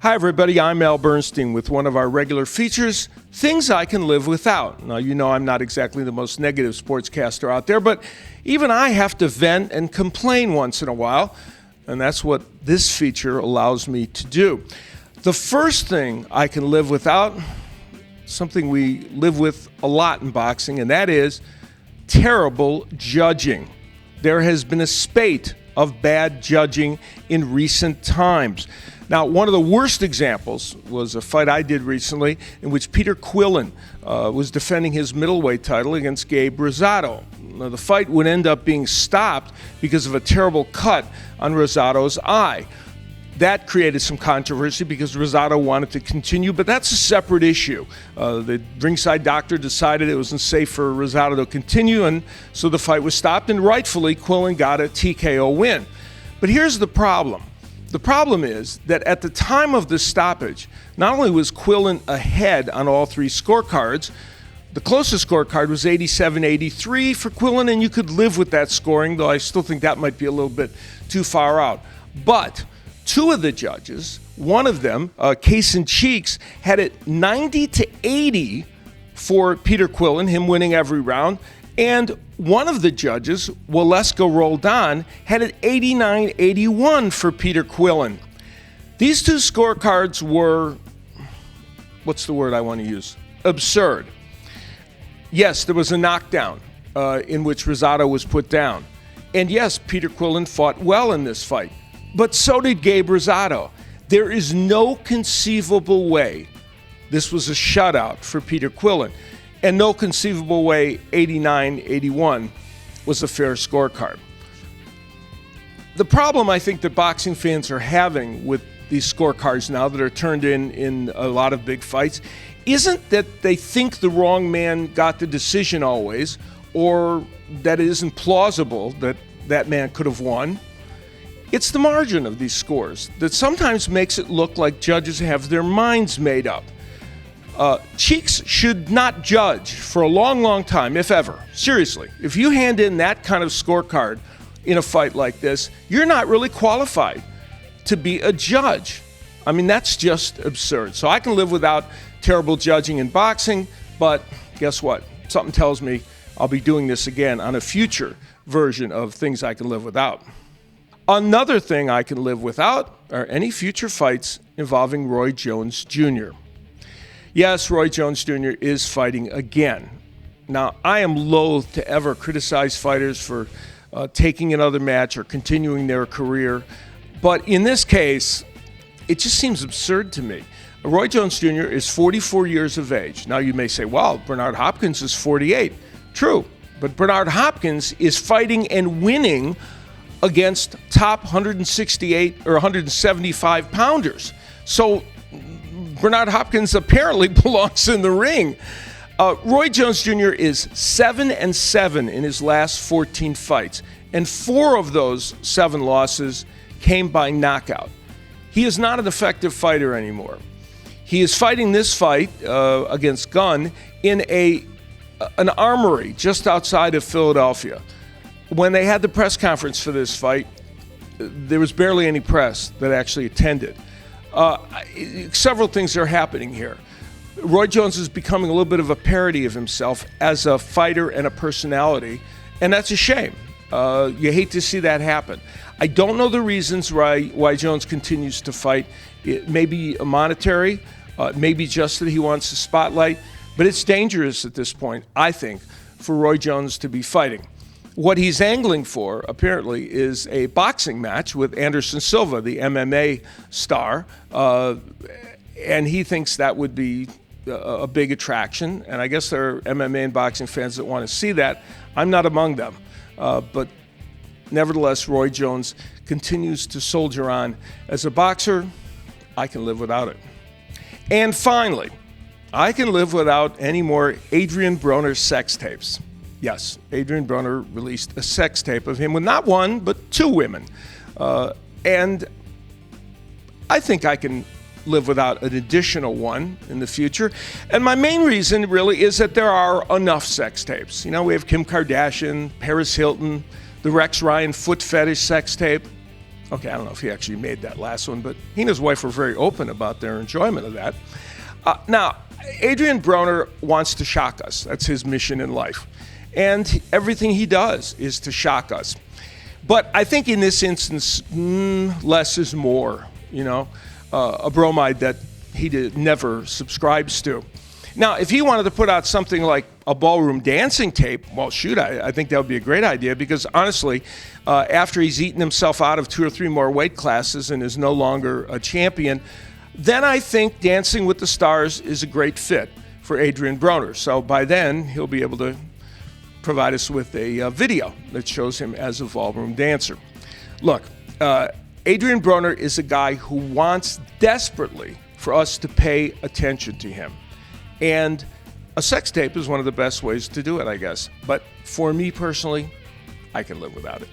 Hi everybody, I'm Bernstein with one of our regular features, Things I Can Live Without. Now you know I'm not exactly the most negative sportscaster out there, but even I have to vent and complain once in a while, and that's what this feature allows me to do. The first thing I can live without, something we live with a lot in boxing, and that is terrible judging. There has been a spate of bad judging in recent times. Now, one of the worst examples was a fight I did recently in which Peter Quillen was defending his middleweight title against Gabe Rosado. Now, the fight would end up being stopped because of a terrible cut on Rosado's eye. That created some controversy because Rosado wanted to continue, but that's a separate issue. The ringside doctor decided it wasn't safe for Rosado to continue, and so the fight was stopped, and rightfully, Quillen got a TKO win. But here's the problem. The problem is that at the time of the stoppage, not only was Quillen ahead on all three scorecards, the closest scorecard was 87-83 for Quillen, and you could live with that scoring, though I still think that might be a little bit too far out. But two of the judges, one of them, Case and Cheeks, had it 90-80 for Peter Quillen, him winning every round, and one of the judges, Waleska Roldan, had it 89-81 for Peter Quillen. These two scorecards were, what's the word I want to use? Absurd. Yes, there was a knockdown in which Rosado was put down. And yes, Peter Quillen fought well in this fight. But so did Gabe Rosado. There is no conceivable way this was a shutout for Peter Quillen. And no conceivable way 89-81 was a fair scorecard. The problem I think that boxing fans are having with these scorecards now that are turned in a lot of big fights isn't that they think the wrong man got the decision always, or that it isn't plausible that that man could have won. It's the margin of these scores that sometimes makes it look like judges have their minds made up. Cheeks should not judge for a long, long time, if ever. Seriously, if you hand in that kind of scorecard in a fight like this, you're not really qualified to be a judge. I mean, that's just absurd. So I can live without terrible judging in boxing, but guess what? Something tells me I'll be doing this again on a future version of Things I Can Live Without. Another thing I can live without are any future fights involving Roy Jones Jr. Yes, Roy Jones Jr. is fighting again. Now, I am loath to ever criticize fighters for taking another match or continuing their career, but in this case, it just seems absurd to me. Roy Jones Jr. is 44 years of age. Now, you may say, well, Bernard Hopkins is 48. True, but Bernard Hopkins is fighting and winning against top 168 or 175 pounders. So Bernard Hopkins apparently belongs in the ring. Roy Jones Jr. is 7-7 in his last 14 fights, and 4 of those 7 losses came by knockout. He is not an effective fighter anymore. He is fighting this fight against Gunn in an armory just outside of Philadelphia. When they had the press conference for this fight, there was barely any press that actually attended. Several things are happening here. Roy Jones is becoming a little bit of a parody of himself as a fighter and a personality, and that's a shame. You hate to see that happen. I don't know the reasons why Jones continues to fight. It may be monetary, maybe just that he wants the spotlight, but it's dangerous at this point, I think, for Roy Jones to be fighting. What he's angling for, apparently, is a boxing match with Anderson Silva, the MMA star, and he thinks that would be a big attraction, and I guess there are MMA and boxing fans that want to see that. I'm not among them, but nevertheless, Roy Jones continues to soldier on. As a boxer, I can live without it. And finally, I can live without any more Adrien Broner sex tapes. Yes, Adrien Broner released a sex tape of him with not one, but 2 women. And I think I can live without an additional one in the future. And my main reason really is that there are enough sex tapes. You know, we have Kim Kardashian, Paris Hilton, the Rex Ryan foot fetish sex tape. Okay, I don't know if he actually made that last one, but he and his wife were very open about their enjoyment of that. Now, Adrien Broner wants to shock us. That's his mission in life. And everything he does is to shock us. But I think in this instance, less is more, a bromide that he never subscribes to. Now, if he wanted to put out something like a ballroom dancing tape, well, shoot, I think that would be a great idea because honestly, after he's eaten himself out of 2 or 3 more weight classes and is no longer a champion, then I think Dancing with the Stars is a great fit for Adrien Broner. So by then, he'll be able to provide us with a video that shows him as a ballroom dancer. Look, Adrien Broner is a guy who wants desperately for us to pay attention to him. And a sex tape is one of the best ways to do it, I guess. But for me personally, I can live without it.